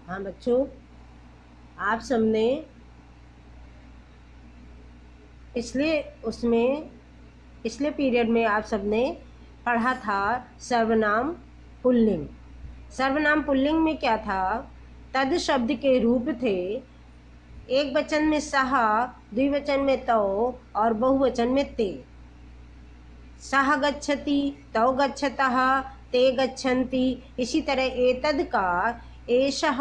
हाँ बच्चों, आप सबने पिछले उसमें पिछले पीरियड में आप सबने पढ़ा था सर्वनाम पुल्लिंग। सर्वनाम पुल्लिंग में क्या था? तद शब्द के रूप थे एक वचन में सह, द्विवचन में तौ और बहुवचन में ते। सह गच्छति, तौ गच्छतः, ते गच्छन्ति। इसी तरह एतद का एषः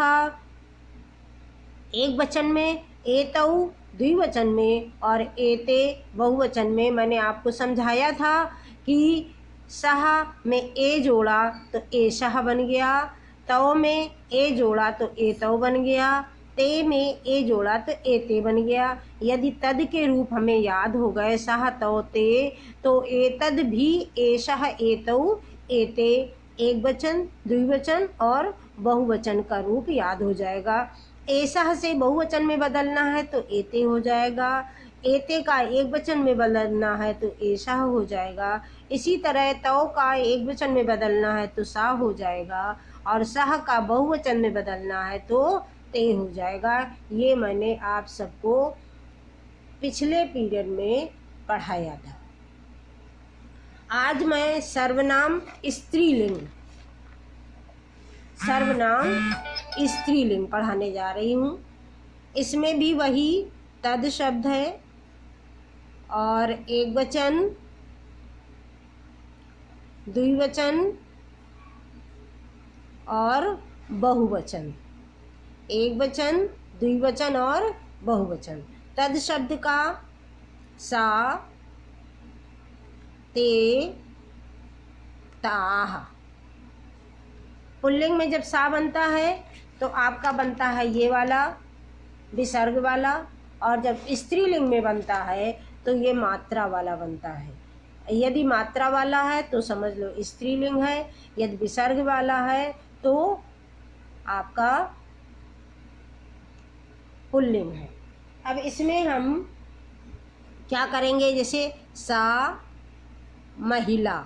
एक वचन में, एतौ द्विवचन में और एते बहुवचन में। मैंने आपको समझाया था कि सह में ए जोड़ा तो एषः बन गया, तौ में ए जोड़ा तो एतौ बन गया, ते में ए जोड़ा तो एते बन गया। यदि तद के रूप हमें याद हो गए सह तौ ते, तो एतद भी एषः एतौ एते एक वचन, द्विवचन और बहुवचन का रूप याद हो जाएगा। एषः से बहुवचन में बदलना है तो एते हो जाएगा, एते का एक वचन में बदलना है तो एषः हो जाएगा। इसी तरह तौ का एक वचन में बदलना है तो सा हो जाएगा और सह का बहुवचन में बदलना है तो ते हो जाएगा। ये मैंने आप सबको पिछले पीरियड में पढ़ाया था। आज मैं सर्वनाम स्त्रीलिंग पढ़ाने जा रही हूँ। इसमें भी वही तद शब्द है और एक वचन, द्विवचन और बहुवचन। एक वचन, द्विवचन और बहुवचन। तद शब्द का सा, ते, ताः। पुल्लिंग में जब सा बनता है तो आपका बनता है ये वाला विसर्ग वाला, और जब स्त्रीलिंग में बनता है तो ये मात्रा वाला बनता है। यदि मात्रा वाला है तो समझ लो स्त्रीलिंग है, यदि विसर्ग वाला है तो आपका पुल्लिंग है। अब इसमें हम क्या करेंगे? जैसे सा महिला,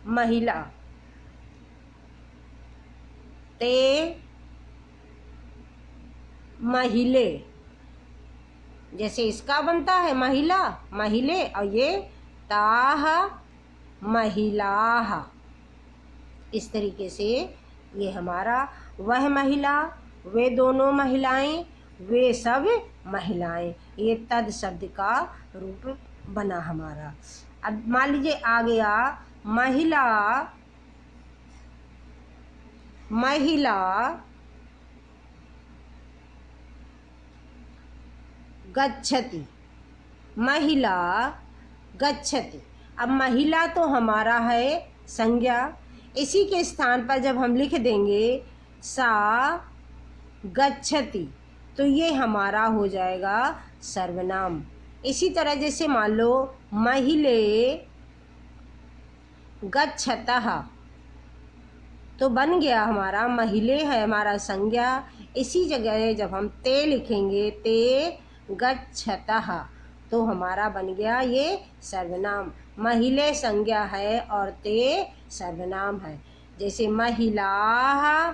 महिला, ते महिले। जैसे इसका बनता है महिला, महिले, और ये ताह महिलाः। इस तरीके से ये हमारा वह महिला, वे दोनों महिलाएं, वे सब महिलाएं, ये तद शब्द का रूप बना हमारा। अब मान लीजिए आ गया महिला, महिला गच्छति, महिला गच्छति। अब महिला तो हमारा है संज्ञा, इसी के स्थान पर जब हम लिख देंगे सा गच्छति तो ये हमारा हो जाएगा सर्वनाम। इसी तरह जैसे मान लो महिले गच्छतः तो बन गया हमारा महिले है हमारा संज्ञा। इसी जगह जब हम ते लिखेंगे ते गच्छतः तो हमारा बन गया ये सर्वनाम। महिले संज्ञा है और ते सर्वनाम है। जैसे महिलाः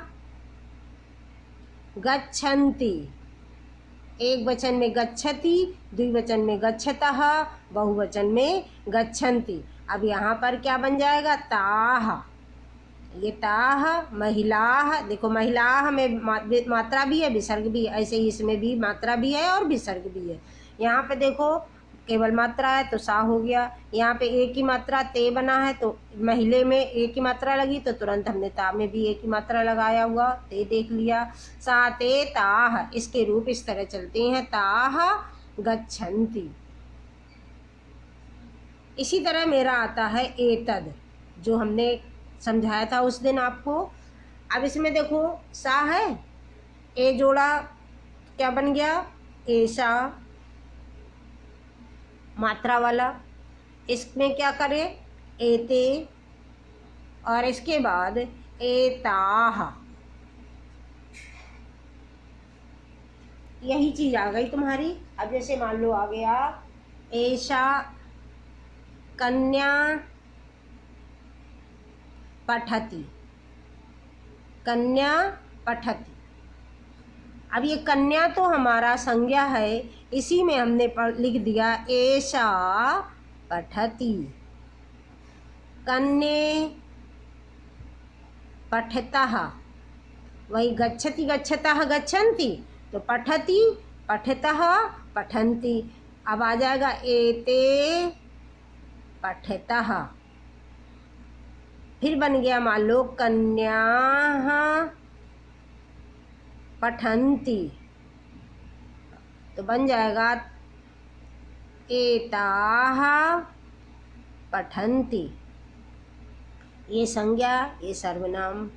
गच्छन्ति, एक वचन में गच्छति, द्विवचन में गच्छतः, बहुवचन में गच्छन्ति। अब यहाँ पर क्या बन जाएगा? ताः। ये ताः महिलाः, देखो महिलाः में मात्रा भी है विसर्ग भी है, ऐसे ही इसमें भी मात्रा भी है और विसर्ग भी है। यहाँ पे देखो केवल मात्रा है तो सा हो गया, यहाँ पे एक ही मात्रा ते बना है तो महिले में एक ही मात्रा लगी तो तुरंत हमने ता में भी एक ही मात्रा लगाया हुआ ते देख लिया। सा ते ताः, इसके रूप इस तरह चलते हैं, ताः गच्छन्ति। इसी तरह मेरा आता है एतद, जो हमने समझाया था उस दिन आपको। अब इसमें देखो सा है, ए जोड़ा क्या बन गया? ऐसा, मात्रा वाला। इसमें क्या करें? एते, और इसके बाद एताः। यही चीज आ गई तुम्हारी। अब जैसे मान लो आ गया ऐसा कन्या पठति, कन्या पठति। अब ये कन्या तो हमारा संज्ञा है, इसी में हमने लिख दिया एषा पठति। कन्ये पठतः, वही गच्छति गच्छतः गच्छन्ति, तो पठति पठतः पठन्ति। अब आ जाएगा एते पठतः। फिर बन गया मान लो कन्याः पठन्ति, तो बन जाएगा एताः पठन्ति। ये संज्ञा, ये सर्वनाम,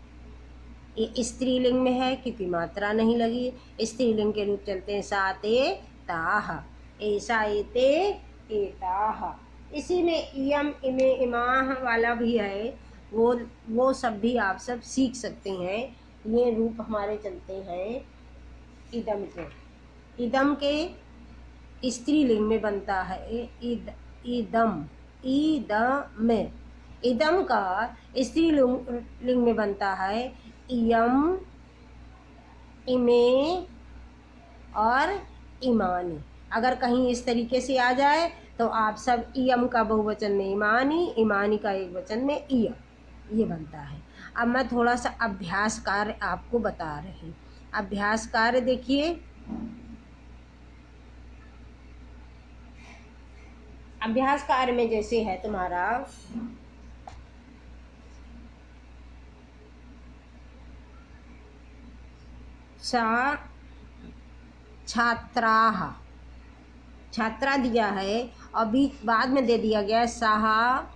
ये स्त्रीलिंग में है क्योंकि मात्रा नहीं लगी। स्त्रीलिंग के रूप चलते हैं सा ते ताः, ऐसा एते एताः। इसी में इयम इमे इमाह वाला भी है, वो सब भी आप सब सीख सकते हैं। ये रूप हमारे चलते हैं इदम के। इदम के स्त्रीलिंग में बनता है इदम, इदम। इदम का स्त्रीलिंग में बनता है इयम, इमे और इमानी। अगर कहीं इस तरीके से आ जाए तो आप सब इयम का बहुवचन में इमानी, इमानी का एक वचन में इयम, ये बनता है। अब मैं थोड़ा सा अभ्यास कार्य आपको बता रही हूँ। अभ्यास कार्य देखिए, अभ्यास कार्य में जैसे है तुम्हारा सा छात्राः, छात्रा दिया है और बीच बाद में दे दिया गया साहा,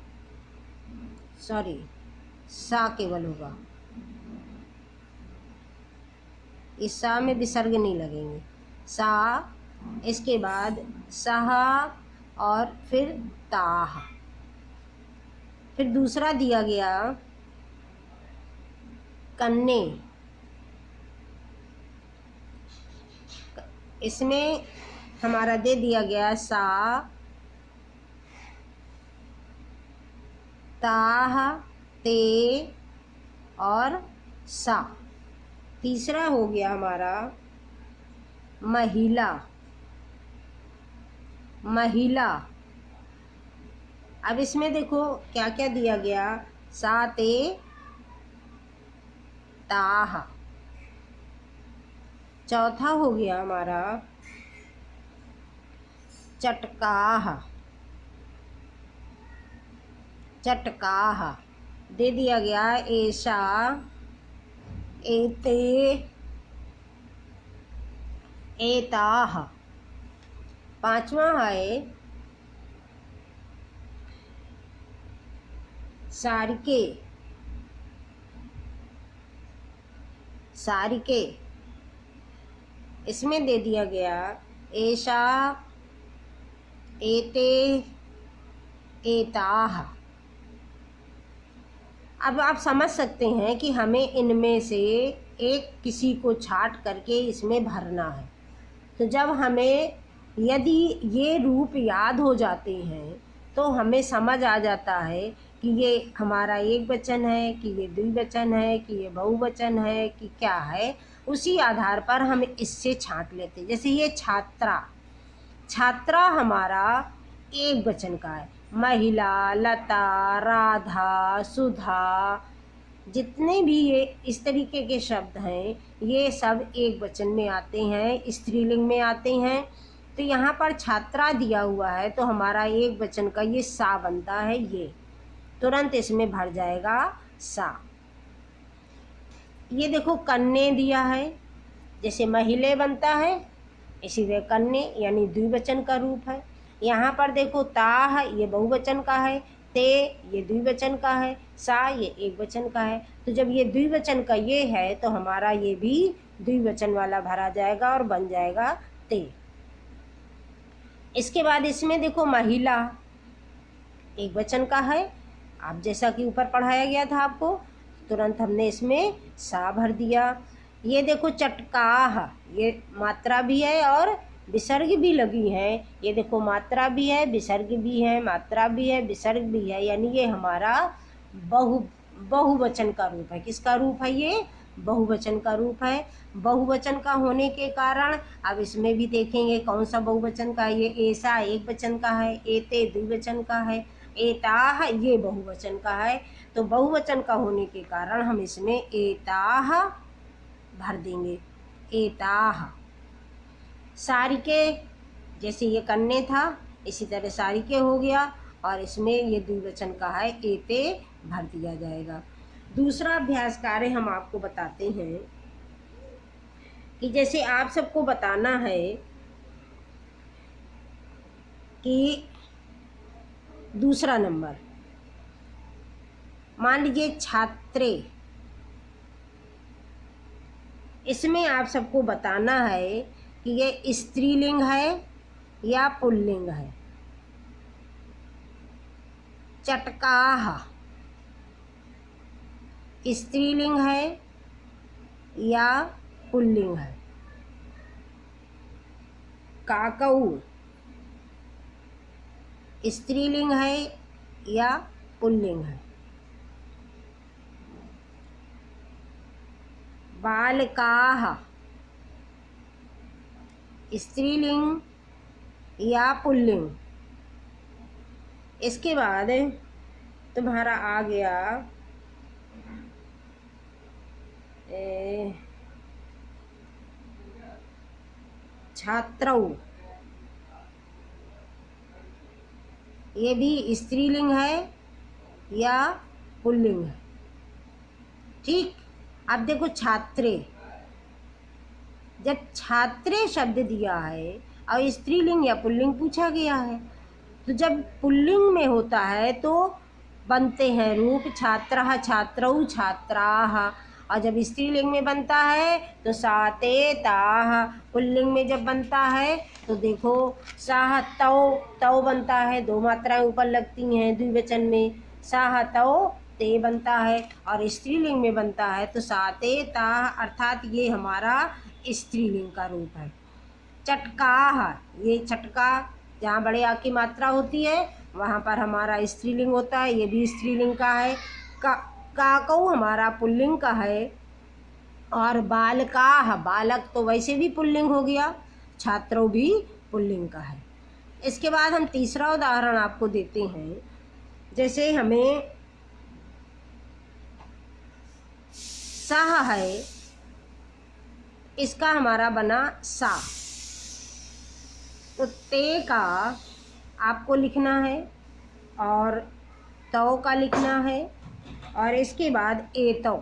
सॉरी सा केवल होगा, इस सा में विसर्ग नहीं लगेंगे। सा, इसके बाद सहा और फिर ताह। फिर दूसरा दिया गया कन्ने, इसमें हमारा दे दिया गया सा, ताह, ते और सा। तीसरा हो गया हमारा महिला, महिला। अब इसमें देखो क्या क्या दिया गया, सा ते ताह। चौथा हो गया हमारा चटकाह, चटकाह। दे दिया गया ऐसा, एते, एताह। पांचवा है सारिके, सारिके। इसमें दे दिया गया ऐसा, एते, एताह। अब आप समझ सकते हैं कि हमें इनमें से एक किसी को छांट करके इसमें भरना है। तो जब हमें यदि ये रूप याद हो जाते हैं तो हमें समझ आ जाता है कि ये हमारा एक वचन है, कि ये द्विवचन है, कि ये बहुवचन है, कि क्या है। उसी आधार पर हम इससे छांट लेते हैं। जैसे ये छात्रा, छात्रा हमारा एक वचन का है। महिला, लता, राधा, सुधा, जितने भी ये इस तरीके के शब्द हैं ये सब एक वचन में आते हैं, स्त्रीलिंग में आते हैं। तो यहाँ पर छात्रा दिया हुआ है तो हमारा एक वचन का ये सा बनता है, ये तुरंत इसमें भर जाएगा सा। ये देखो कन्ने दिया है, जैसे महिले बनता है इसी वे कन्ने यानी द्विवचन का रूप है। यहाँ पर देखो ताह ये बहुवचन का है, ते ये द्विवचन का है, सा ये एक वचन का है। तो जब ये द्विवचन का ये है तो हमारा ये भी द्विवचन वाला भरा जाएगा और बन जाएगा ते। इसके बाद इसमें देखो महिला एक वचन का है, आप जैसा कि ऊपर पढ़ाया गया था आपको, तुरंत हमने इसमें सा भर दिया। ये देखो चटकाह, ये मात्रा भी है और विसर्ग भी लगी है। ये देखो मात्रा भी है, विसर्ग भी है, मात्रा भी है, विसर्ग भी है, यानी ये हमारा बहुवचन का रूप है। किसका रूप है ये? बहुवचन का रूप है। बहुवचन का होने के कारण अब इसमें भी देखेंगे कौन सा बहुवचन का है। ये ऐसा एक वचन का है, एते द्विवचन का है, एताह ये बहुवचन का है। तो बहुवचन का होने के कारण हम इसमें एताह भर देंगे, एताह। सारिके, जैसे ये कन्ने था इसी तरह सारिके हो गया, और इसमें ये द्विवचन का है, एते भर दिया जाएगा। दूसरा अभ्यास कार्य हम आपको बताते हैं कि जैसे आप सबको बताना है कि दूसरा नंबर, मान लीजिए छात्रे, इसमें आप सबको बताना है कि ये स्त्रीलिंग है या पुल्लिंग है। चटकाह स्त्रीलिंग है या पुल्लिंग है। काकऊ स्त्रीलिंग है या पुल्लिंग है। बालकाह स्त्रीलिंग या पुल्लिंग। इसके बाद तुम्हारा आ गया छात्रऊ, ये भी स्त्रीलिंग है या पुल्लिंग है। ठीक, अब देखो छात्रे, जब छात्रे शब्द दिया है और स्त्रीलिंग या पुल्लिंग पूछा गया है, तो जब पुल्लिंग में होता है तो बनते हैं रूप छात्रः, छात्रौ, छात्राः, और जब स्त्रीलिंग में बनता है तो सा, ते, ताः। पुल्लिंग में जब बनता है तो देखो साह, तौ, तौ बनता है, दो मात्राएं ऊपर लगती हैं द्विवचन में, साह, तौ, ते बनता है, और स्त्रीलिंग में बनता है तो सा, ते, ताः, अर्थात ये हमारा स्त्रीलिंग का रूप है। चटकाह, ये चटका जहाँ बड़े आ की मात्रा होती है वहाँ पर हमारा स्त्रीलिंग होता है, ये भी स्त्रीलिंग का है। काकऊ हमारा पुल्लिंग का है। और बालकाह, बालक तो वैसे भी पुल्लिंग हो गया, छात्रों भी पुल्लिंग का है। इसके बाद हम तीसरा उदाहरण आपको देते हैं। जैसे हमें साह है, इसका हमारा बना सा, तो ते का आपको लिखना है और तौ का लिखना है, और इसके बाद एतौ,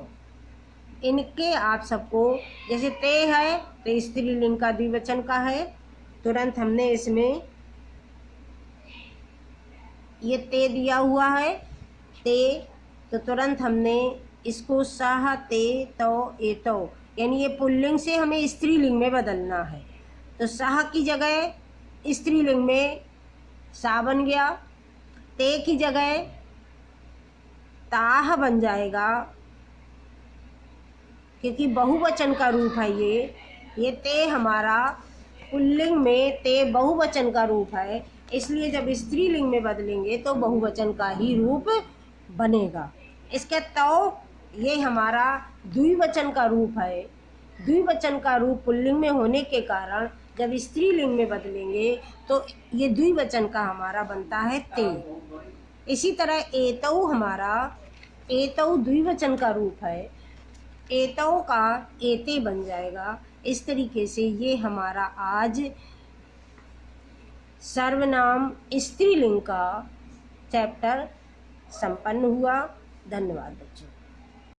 इनके आप सबको, जैसे ते है तो स्त्रीलिंग का द्विवचन का है, तुरंत हमने इसमें ये ते दिया हुआ है ते, तो तुरंत हमने इसको साह, ते, तौ, एतौ, यानी ये पुल्लिंग से हमें स्त्रीलिंग में बदलना है। तो साह की जगह स्त्रीलिंग में सा बन गया, ते की जगह ताह बन जाएगा, क्योंकि बहुवचन का रूप है ये ते हमारा पुल्लिंग में ते बहुवचन का रूप है, इसलिए जब स्त्रीलिंग में बदलेंगे तो बहुवचन का ही रूप बनेगा। इसके तौ ये हमारा द्विवचन का रूप है, द्विवचन का रूप पुल्लिंग में होने के कारण जब स्त्रीलिंग में बदलेंगे तो ये द्विवचन का हमारा बनता है ते। इसी तरह एतौ हमारा, एतौ द्विवचन का रूप है, एतौ का एते बन जाएगा। इस तरीके से ये हमारा आज सर्वनाम स्त्रीलिंग का चैप्टर संपन्न हुआ। धन्यवाद बच्चों।